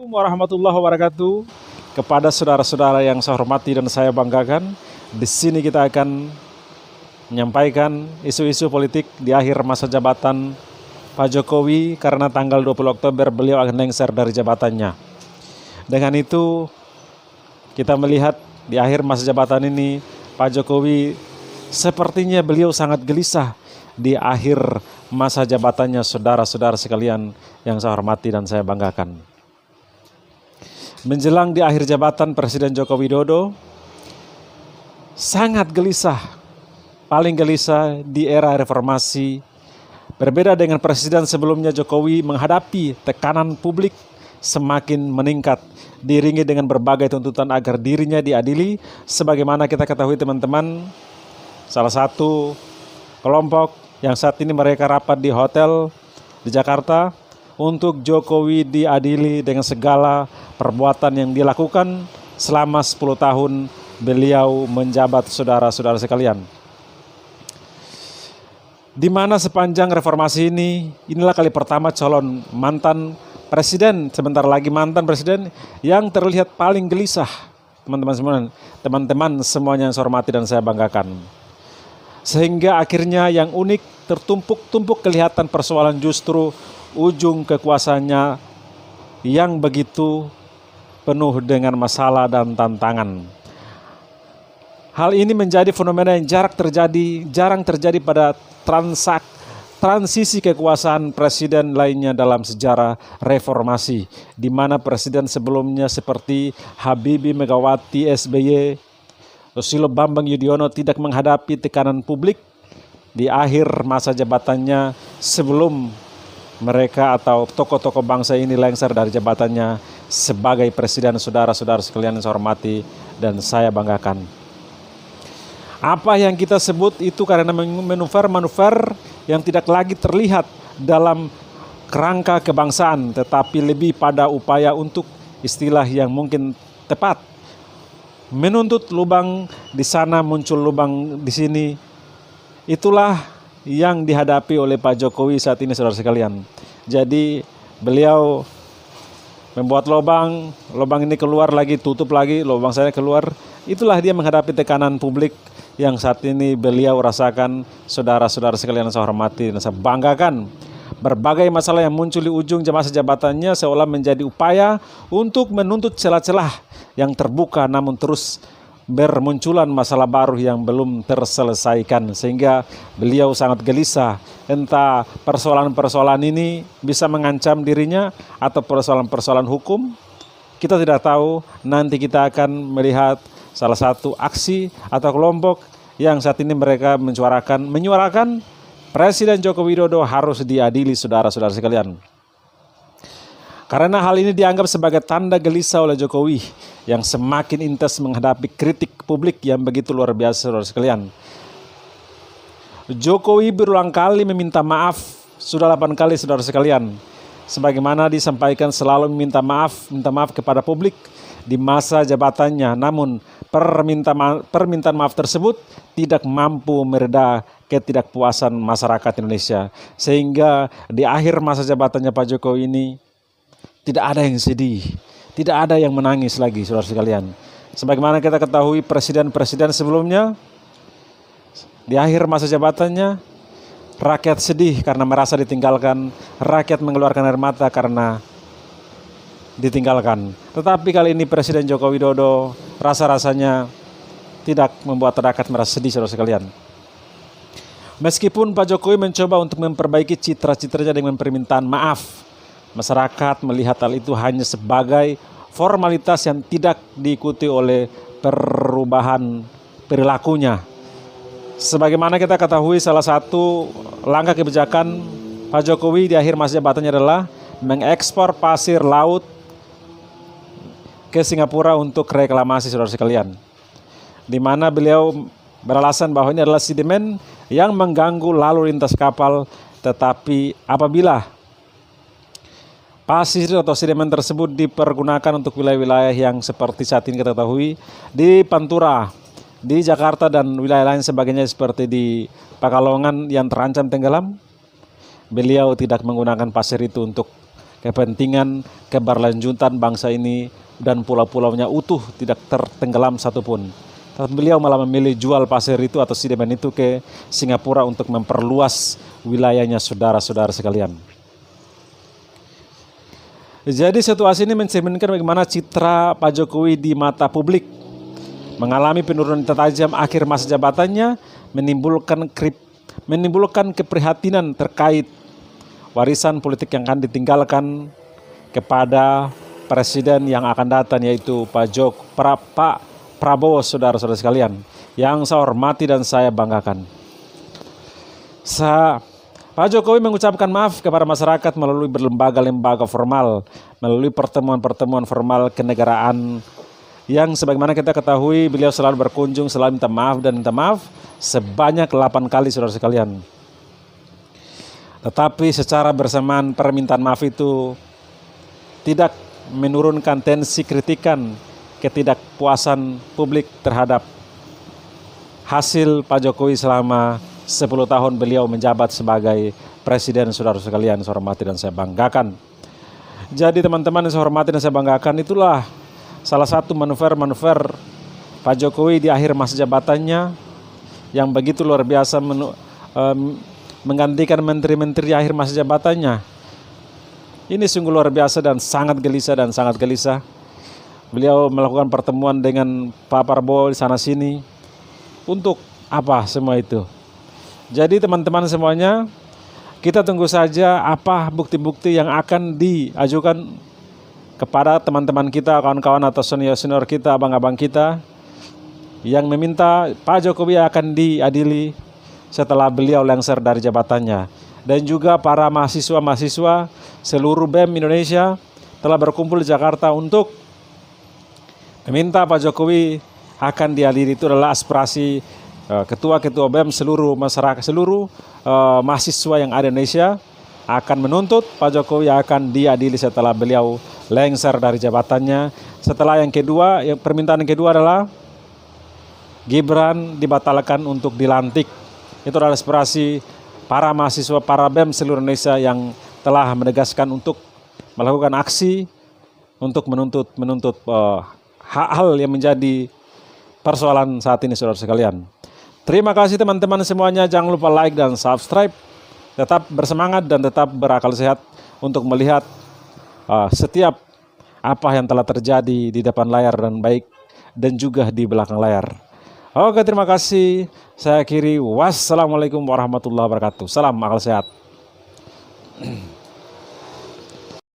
Assalamualaikum warahmatullahi wabarakatuh. Kepada saudara-saudara yang saya hormati dan saya banggakan, di sini kita akan menyampaikan isu-isu politik di akhir masa jabatan Pak Jokowi karena tanggal 20 Oktober beliau akan lengser dari jabatannya. Dengan itu kita melihat di akhir masa jabatan ini Pak Jokowi sepertinya beliau sangat gelisah di akhir masa jabatannya, saudara-saudara sekalian yang saya hormati dan saya banggakan. Menjelang di akhir jabatan Presiden Joko Widodo sangat gelisah, paling gelisah di era reformasi. Berbeda dengan presiden sebelumnya, Jokowi menghadapi tekanan publik semakin meningkat, diiringi dengan berbagai tuntutan agar dirinya diadili. Sebagaimana kita ketahui teman-teman, salah satu kelompok yang saat ini mereka rapat di hotel di Jakarta untuk Jokowi diadili dengan segala perbuatan yang dilakukan selama 10 tahun beliau menjabat, saudara-saudara sekalian. Di mana sepanjang reformasi ini, inilah kali pertama calon mantan presiden, sebentar lagi mantan presiden yang terlihat paling gelisah, teman-teman semuanya yang saya hormati dan saya banggakan. Sehingga akhirnya yang unik, tertumpuk-tumpuk kelihatan persoalan justru ujung kekuasaannya yang begitu penuh dengan masalah dan tantangan. Hal ini menjadi fenomena yang jarang terjadi pada transisi kekuasaan presiden lainnya dalam sejarah reformasi, di mana presiden sebelumnya seperti Habibie, Megawati, SBY, Susilo Bambang Yudhoyono tidak menghadapi tekanan publik di akhir masa jabatannya sebelum mereka atau tokoh-tokoh bangsa ini lengser dari jabatannya sebagai presiden, saudara-saudara sekalian yang saya hormati dan saya banggakan. Apa yang kita sebut itu karena manuver-manuver yang tidak lagi terlihat dalam kerangka kebangsaan, tetapi lebih pada upaya untuk istilah yang mungkin tepat, menuntut lubang di sana muncul lubang di sini. Itulah yang dihadapi oleh Pak Jokowi saat ini, saudara sekalian. Jadi beliau membuat lubang ini keluar lagi, tutup lagi, lubang saya keluar. Itulah dia menghadapi tekanan publik yang saat ini beliau rasakan, saudara-saudara sekalian yang saya hormati dan saya banggakan. Berbagai masalah yang muncul di ujung masa jabatannya seolah menjadi upaya untuk menuntut celah-celah yang terbuka, namun terus bermunculan masalah baru yang belum terselesaikan, sehingga beliau sangat gelisah. Entah persoalan-persoalan ini bisa mengancam dirinya atau persoalan-persoalan hukum, kita tidak tahu. Nanti kita akan melihat salah satu aksi atau kelompok yang saat ini mereka menyuarakan Presiden Joko Widodo harus diadili, saudara-saudara sekalian. Karena hal ini dianggap sebagai tanda gelisah oleh Jokowi yang semakin intens menghadapi kritik publik yang begitu luar biasa, saudara sekalian. Jokowi berulang kali meminta maaf, sudah 8 kali, saudara sekalian. Sebagaimana disampaikan selalu minta maaf kepada publik di masa jabatannya. Namun permintaan maaf tersebut tidak mampu mereda ketidakpuasan masyarakat Indonesia. Sehingga di akhir masa jabatannya Pak Jokowi ini tidak ada yang sedih, tidak ada yang menangis lagi, saudara sekalian. Sebagaimana kita ketahui presiden-presiden sebelumnya, di akhir masa jabatannya, rakyat sedih karena merasa ditinggalkan, rakyat mengeluarkan air mata karena ditinggalkan. Tetapi kali ini Presiden Joko Widodo rasa-rasanya tidak membuat rakyat merasa sedih, saudara sekalian. Meskipun Pak Jokowi mencoba untuk memperbaiki citra-citranya dengan permintaan maaf, masyarakat melihat hal itu hanya sebagai formalitas yang tidak diikuti oleh perubahan perilakunya. Sebagaimana kita ketahui, salah satu langkah kebijakan Pak Jokowi di akhir masa jabatannya adalah mengekspor pasir laut ke Singapura untuk reklamasi, saudara sekalian. Di mana beliau beralasan bahwa ini adalah sedimen yang mengganggu lalu lintas kapal, tetapi apabila pasir atau sedimen tersebut dipergunakan untuk wilayah-wilayah yang seperti saat ini kita ketahui di Pantura, di Jakarta dan wilayah lain sebagainya seperti di Pekalongan yang terancam tenggelam, beliau tidak menggunakan pasir itu untuk kepentingan keberlanjutan bangsa ini dan pulau-pulaunya utuh, tidak tertenggelam satupun. Tapi beliau malah memilih jual pasir itu atau sedimen itu ke Singapura untuk memperluas wilayahnya, saudara-saudara sekalian. Jadi situasi ini mencerminkan bagaimana citra Pak Jokowi di mata publik. Mengalami penurunan tajam akhir masa jabatannya, menimbulkan keprihatinan terkait warisan politik yang akan ditinggalkan kepada presiden yang akan datang, yaitu Pak Prabowo, saudara-saudara sekalian, yang saya hormati dan saya banggakan. Pak Jokowi mengucapkan maaf kepada masyarakat melalui berlembaga-lembaga formal, melalui pertemuan-pertemuan formal kenegaraan yang sebagaimana kita ketahui beliau selalu berkunjung, selalu minta maaf dan minta maaf sebanyak 8 kali, saudara sekalian. Tetapi secara bersamaan permintaan maaf itu tidak menurunkan tensi kritikan ketidakpuasan publik terhadap hasil Pak Jokowi selama 10 tahun beliau menjabat sebagai presiden, saudara sekalian, saya hormati dan saya banggakan. Jadi teman-teman yang saya hormati dan saya banggakan, itulah salah satu manuver-manuver Pak Jokowi di akhir masa jabatannya yang begitu luar biasa, menggantikan menteri-menteri akhir masa jabatannya. Ini sungguh luar biasa dan sangat gelisah. Beliau melakukan pertemuan dengan Pak Prabowo di sana sini. Untuk apa semua itu? Jadi teman-teman semuanya, kita tunggu saja apa bukti-bukti yang akan diajukan kepada teman-teman kita, kawan-kawan atau senior-senior kita, abang-abang kita yang meminta Pak Jokowi akan diadili setelah beliau lengser dari jabatannya. Dan juga para mahasiswa-mahasiswa seluruh BEM Indonesia telah berkumpul di Jakarta untuk meminta Pak Jokowi akan diadili. Itu adalah aspirasi ketua-ketua BEM seluruh masyarakat, seluruh mahasiswa yang ada di Indonesia akan menuntut Pak Jokowi akan diadili setelah beliau lengser dari jabatannya. Setelah yang kedua, permintaan yang kedua adalah Gibran dibatalkan untuk dilantik. Itu adalah aspirasi para mahasiswa, para BEM seluruh Indonesia yang telah menegaskan untuk melakukan aksi untuk menuntut hal yang menjadi persoalan saat ini, saudara sekalian. Terima kasih teman-teman semuanya. Jangan lupa like dan subscribe. Tetap bersemangat dan tetap berakal sehat untuk melihat setiap apa yang telah terjadi di depan layar dan juga di belakang layar. Oke, terima kasih. Saya akhiri. Wassalamualaikum warahmatullahi wabarakatuh. Salam akal sehat.